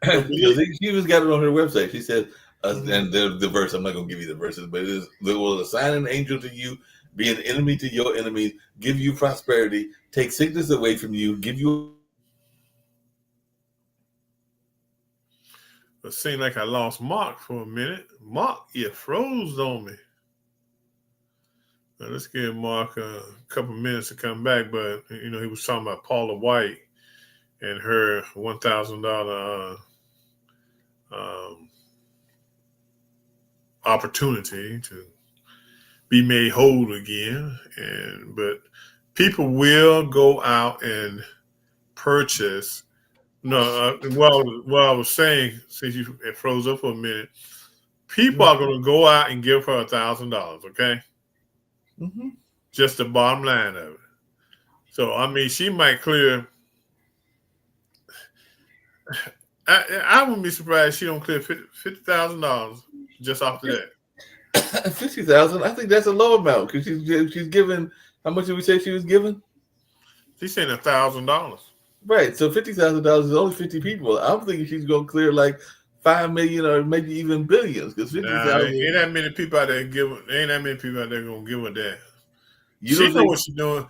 She even got it on her website. She said, and the verse, I'm not going to give you the verses, but it is, they will assign an angel to you, be an enemy to your enemies, give you prosperity, take sickness away from you, give you. It seemed like I lost Mark for a minute. Mark, you froze on me. Now, let's give Mark a couple minutes to come back, but he was talking about Paula White and her $1,000 opportunity to be made whole again. But people will go out and purchase No, what I was saying, since it froze up for a minute, people are going to go out and give her $1,000. Okay, Mm-hmm. just the bottom line of it. So I mean, she might clear. I wouldn't be surprised if she don't clear $50,000 just off of that. 50,000. I think that's a low amount because she's given. How much did we say she was given? She's saying $1,000. Right. So $50,000 is only 50 people. I'm thinking she's gonna clear like 5 million or maybe even billions because fifty Nah, ain't thousand. that many people out there giving. Ain't that many people out there gonna give her that. You She don't know think? what she's doing.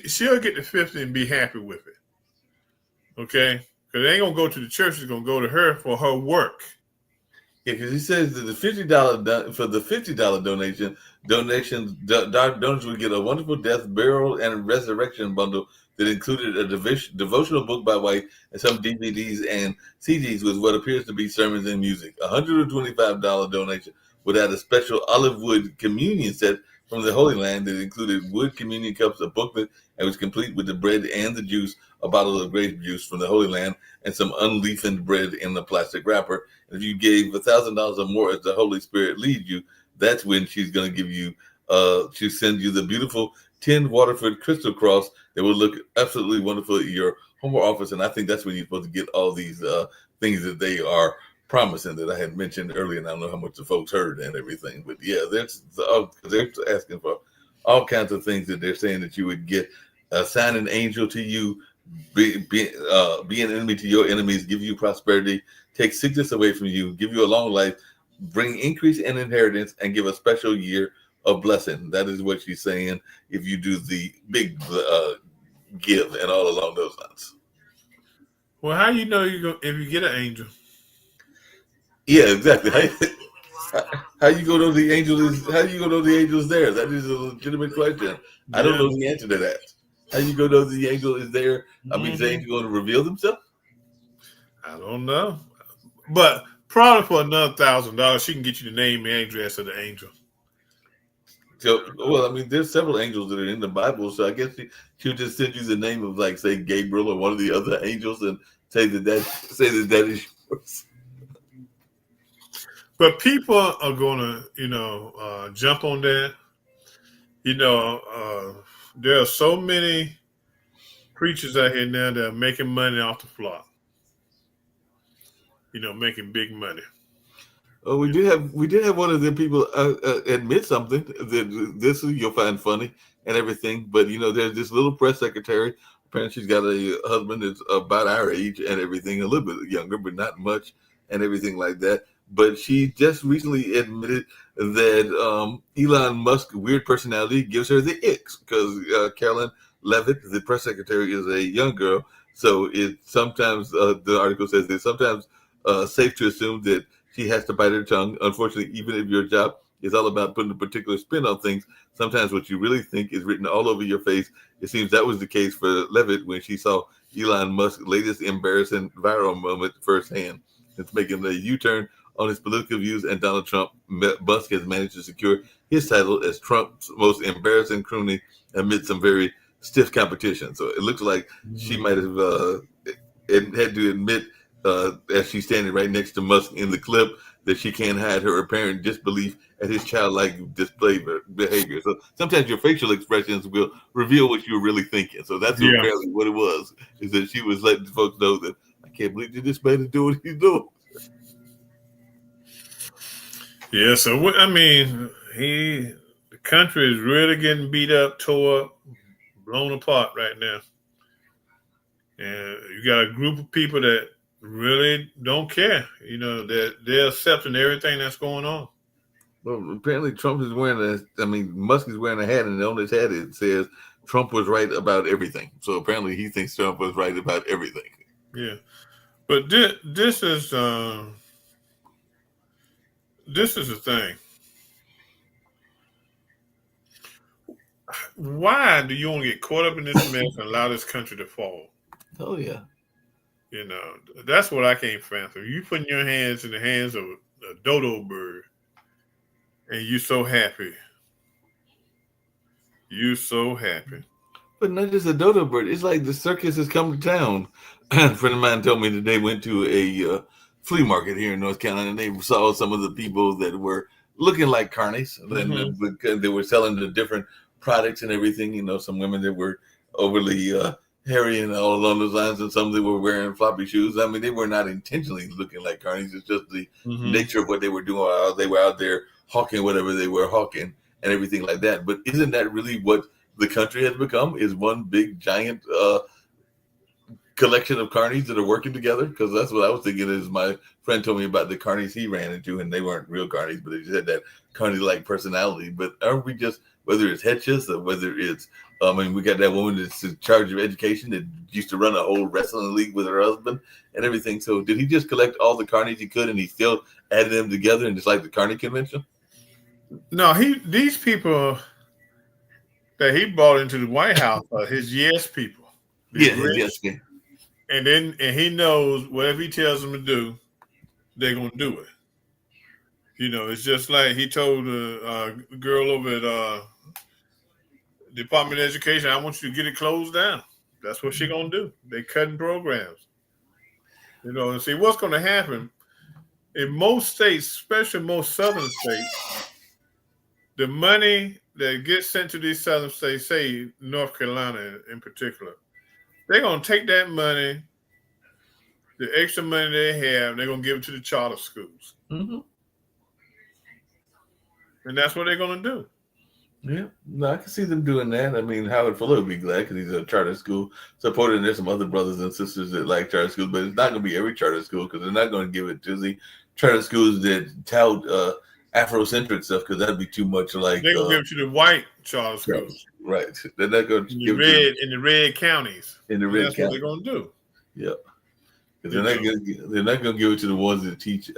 She'll get the 50 and be happy with it. Okay, because it ain't gonna go to the church. It's gonna go to her for her work. Yeah, because he says that the $50 for the $50 donors would get a wonderful death, burial, and resurrection bundle that included a devotional book by White and some DVDs and CDs with what appears to be sermons and music. $125 donation would add a special olive wood communion set from the Holy Land that included wood communion cups, a booklet, and was complete with the bread and the juice, a bottle of grape juice from the Holy Land, and some unleavened bread in a plastic wrapper. If you gave $1,000 or more as the Holy Spirit leads you, that's when she's going to give you, she'll send you the beautiful tin Waterford crystal cross that will look absolutely wonderful at your home or office. And I think that's when you're supposed to get all these things that they are promising that I had mentioned earlier. And I don't know how much the folks heard and everything, but yeah, they're asking for all kinds of things that they're saying that you would get. Assign an angel to you, be an enemy to your enemies, give you prosperity, take sickness away from you, give you a long life, bring increase and inheritance, and give a special year of blessing. That is what she's saying if you do the big give and all along those lines. Well, how you know you go if you get an angel? Yeah, exactly. How you gonna know the angel is? How you gonna know the angel is there? That is a legitimate question. I don't Yeah. know the answer to that. How you gonna know the angel is there? I mean, is the Hmm. angel going to reveal himself? I don't know, but probably for another $1,000, she can get you the name and address of the angel. So, well, I mean, there's several angels that are in the Bible, so I guess she'll just send you the name of, like, say, Gabriel or one of the other angels, and say that is yours. But people are gonna, jump on that. You know, there are so many preachers out here now that are making money off the flock. Making big money. Oh, we did have one of them people admit something that this you'll find funny and everything, but there's this little press secretary. Apparently, she's got a husband that's about our age and everything, a little bit younger, but not much, and everything like that. But she just recently admitted that Elon Musk, weird personality, gives her the icks because Carolyn Levitt, the press secretary, is a young girl. So it sometimes the article says it's sometimes safe to assume that she has to bite her tongue. Unfortunately, even if your job is all about putting a particular spin on things, sometimes what you really think is written all over your face. It seems that was the case for Levitt when she saw Elon Musk's latest embarrassing viral moment firsthand. It's making a U-turn on his political views, and Donald Trump, Musk has managed to secure his title as Trump's most embarrassing crony amid some very stiff competition. So it looks like she might have had to admit as she's standing right next to Musk in the clip, that she can't hide her apparent disbelief at his childlike display behavior. So sometimes your facial expressions will reveal what you're really thinking. So that's Yeah. apparently what it was, is that she was letting folks know that I can't believe that this man is doing what he's doing. Yeah. So I mean, the country is really getting beat up, tore up, blown apart right now, and you got a group of people that really don't care. They're accepting everything that's going on. Well, apparently Trump is wearing Musk is wearing a hat, and on his hat it says Trump was right about everything. So apparently he thinks Trump was right about everything. Yeah. But this is the thing. Why do you want to get caught up in this mess and allow this country to fall? Oh yeah. That's what I can't fathom. You putting your hands in the hands of a dodo bird, and you so happy. You so happy. But not just a dodo bird. It's like the circus has come to town. A friend of mine told me that they went to a flea market here in North Carolina, and they saw some of the people that were looking like carnies. Mhm. And they were selling the different products and everything. You know, some women that were overly hairy and all along those lines, and some that were wearing floppy shoes. I mean, they were not intentionally looking like carnies. It's just the Mhm. nature of what they were doing. They were out there hawking whatever they were hawking and everything like that. But isn't that really what the country has become? Is one big giant collection of carnies that are working together? Because that's what I was thinking. Is my friend told me about the carnies he ran into, and they weren't real carnies, but they just had that carny-like personality. But aren't we just, whether it's Hedges or whether it's, I mean, we got that woman that's in charge of education that used to run a whole wrestling league with her husband and everything. So did he just collect all the carnies he could, and he still added them together, and just like the carny convention? No, these people that he brought into the White House are his yes people. They're Yeah, rich, yes, yeah. and he knows whatever he tells them to do, they're gonna do it. You know, it's just like he told the girl over at Department of Education, "I want you to get it closed down." That's what she gonna do. They cutting programs. You know, and see what's gonna happen in most states, especially most southern states. The money that gets sent to these southern states, say North Carolina in particular, they're gonna take that money, the extra money they have, they're gonna give it to the charter schools, Mm-hmm. and that's what they're gonna do. Yeah, no, I can see them doing that. I mean, Howard Fuller would be glad because he's a charter school supporter, and there's some other brothers and sisters that like charter schools, but it's not going to be every charter school because they're not going to give it to the charter schools that tout Afrocentric stuff because that'd be too much like They're gonna give it to the white charter charters. schools Right. They're not going to in the give it to red counties, in the and red that's what county. they're gonna do. Yeah, because You know, they're not going to give it to the ones that teach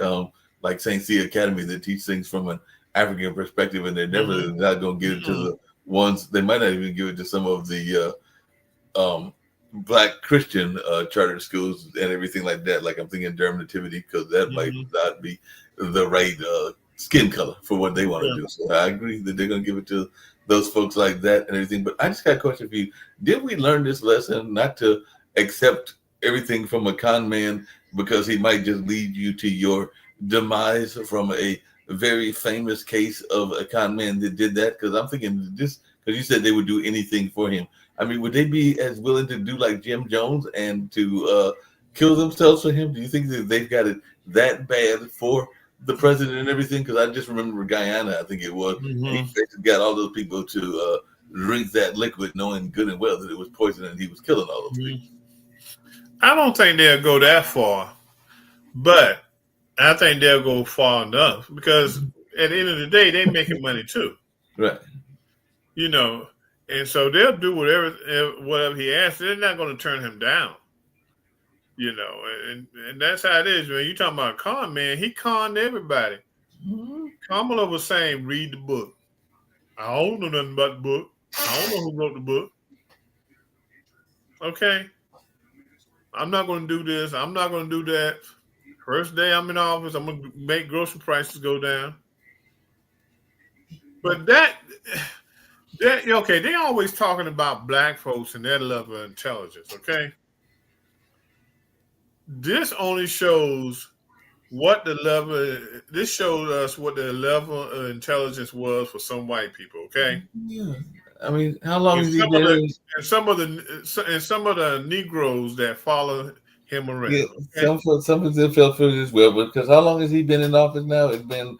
like St. C Academy that teach things from an African perspective, and they're never Mhm. not going to give it to Mhm. the ones. They might not even give it to some of the Black Christian charter schools and everything like that. Like I'm thinking Durham Nativity because that might Mhm. not be the right skin color for what they want to Yeah. do. So I agree that they're going to give it to those folks like that and everything. But I just got a question for you. Did we learn this lesson not to accept everything from a con man because he might just lead you to your demise from a very famous case of a con man that did that? Because I'm thinking this, because you said they would do anything for him. I mean, would they be as willing to do like Jim Jones and to kill themselves for him? Do you think that they've got it that bad for the president and everything? Because I just remember Guyana, I think it was, and he Mhm. basically got all those people to drink that liquid, knowing good and well that it was poison and he was killing all those people. Mhm. I don't think they'll go that far, but I think they'll go far enough because at the end of the day, they're making money too. Right. You know, and so they'll do whatever he asks. They're not going to turn him down. You know, and that's how it is. When you talking about con man, he conned everybody. Mhm. Kamala was saying, "Read the book." I don't know nothing about the book. I don't know who wrote the book. Okay, I'm not going to do this. I'm not going to do that. First day I'm in office, I'm going to make grocery prices go down. But that okay, they always talking about black folks and their level of intelligence. Okay, this only shows what the level. This showed us what the level of intelligence was for some white people. Okay, Yeah. I mean, how long and has he some of been the in? some of the Negroes that follow him Yeah, around. Okay, some of them felt for it as well. Because how long has he been in office now? It's been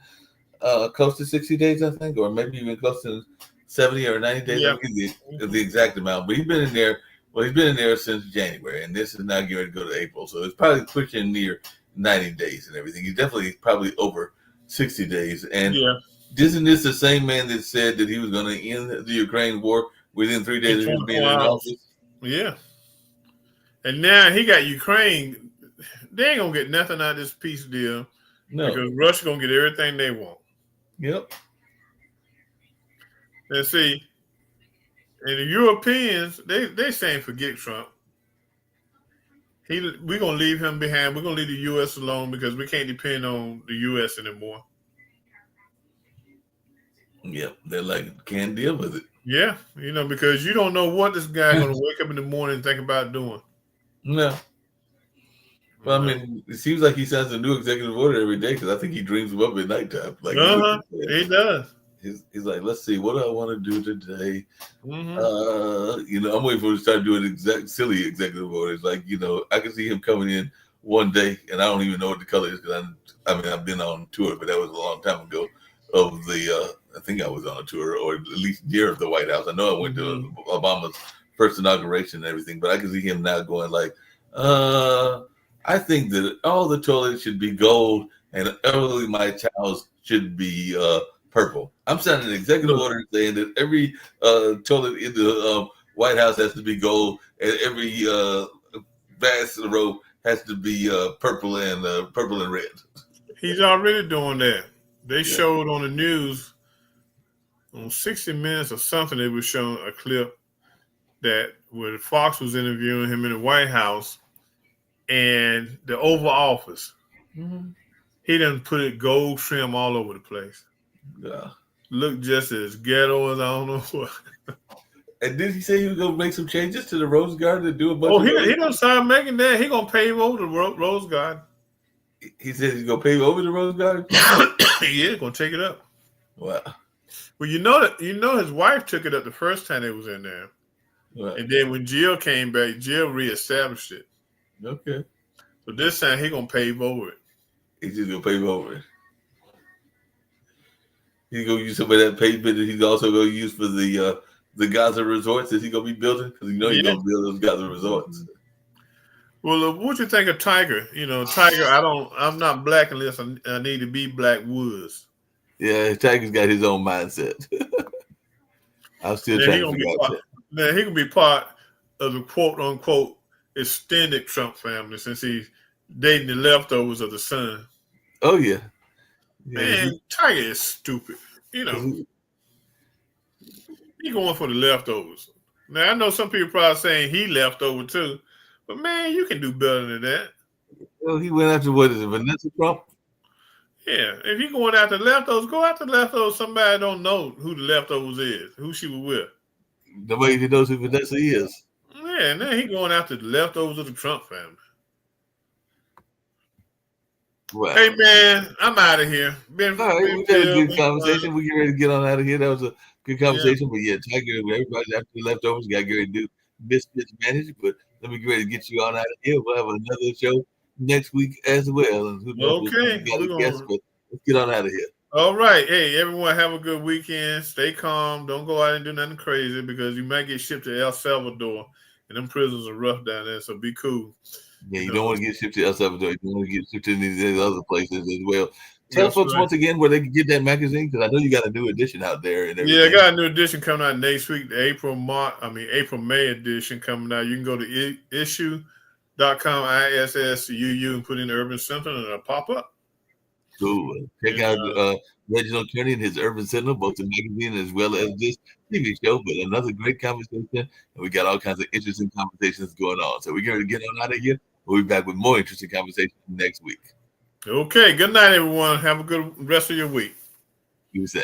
close to 60 days, I think, or maybe even close to 70 or 90 days. I yeah. forget the Mhm. exact amount, but he's been in there. Well, he's been in there since January, and this is now getting ready to go to April. So it's probably pushing near 90 days and everything. He's definitely probably over 60 days. And Yeah, isn't this the same man that said that he was going to end the Ukraine war within 3 days in of him being 24 in hours. office? Yeah, and now he got Ukraine. They ain't gonna get nothing out of this peace deal No. because Russia gonna get everything they want. Yep. And see, and the Europeans, they saying forget Trump. We're gonna leave him behind. We're gonna leave the U.S. alone because we can't depend on the U.S. anymore. Yeah, they're like, can't deal with it. Yeah, because you don't know what this guy going to wake up in the morning and think about doing. No. Well, I mean, it seems like he signs a new executive order every day because I think he dreams them up at nighttime. Like he does. He's like, let's see, what do I want to do today? Mm-hmm. I'm waiting for him to start doing silly executive orders. Like, I can see him coming in one day, and I don't even know what the color is because I've been on tour, but that was a long time ago. Of the, I think I was on a tour, or at least near the White House. I know I went to Obama's first inauguration and everything, but I can see him now going like, I think that all the toilets should be gold and only my towels should be purple. I'm signing an executive order saying that every toilet in the White House has to be gold and every bathrobe has to be purple and red. He's already doing that. They showed on the news on 60 Minutes or something. They were showing a clip that where Fox was interviewing him in the White House and the Oval Office. Mm-hmm. He done put it gold trim all over the place. Yeah. Look just as ghetto as I don't know what. And did he say he was going to make some changes to the Rose Garden to do a bunch of he done started making that. He going to pave over the Rose Garden. He said he's going to pave over the Rose Garden? Yeah, going to take it up. Wow. Well, his wife took it up the first time they was in there. Right. And then when Jill came back, Jill reestablished it. Okay. So this time he going to pave over it. He's just going to pave over it. He's going to use some of that pavement that he's also going to use for the Gaza resorts that he's going to be building? Because he's going to build those Gaza resorts. Well, what you think of Tiger? Tiger, I'm not black unless I need to be Black Woods. Yeah, Tiger's got his own mindset. I'm still trying to figure out that. Now, he can be part of the quote-unquote extended Trump family since he's dating the leftovers of the son. Oh, yeah. Man, Tiger is stupid. He going for the leftovers. Now, I know some people probably saying he left over too. But, man, you can do better than that. Well, he went after, what is it, Vanessa Trump? Yeah, if you're going after leftovers, go after leftovers. Somebody don't know who the leftovers is, who she was with. Nobody even knows who Vanessa is. Yeah, now he going after the leftovers of the Trump family. Wow. Hey, man, I'm out of here. We had a good conversation. We get ready to get on out of here. That was a good conversation. Yeah. But, Tiger, everybody after the leftovers got to get ready to do mismanaged. But let me get ready to get you on out of here. We'll have another show next week as well. And who knows, okay. Let's get on out of here. All right. Hey, everyone, have a good weekend. Stay calm. Don't go out and do nothing crazy because you might get shipped to El Salvador. And them prisons are rough down there, so be cool. Yeah, you don't want to get shipped to El Salvador. You don't want to get shipped to these other places as well. Tell folks once again where they can get that magazine, because I know you got a new edition out there. And everything. Yeah, I got a new edition coming out next week, the April-May edition coming out. You can go to issue.com, ISSUU, and put in Urban Sentinel, and it'll pop up. Cool. Check out Reginald Kearney and his Urban Sentinel, both the magazine as well as this TV show. But another great conversation, and we got all kinds of interesting conversations going on. So we're going to get on out of here. We'll be back with more interesting conversations next week. Okay. Good night, everyone. Have a good rest of your week. You say.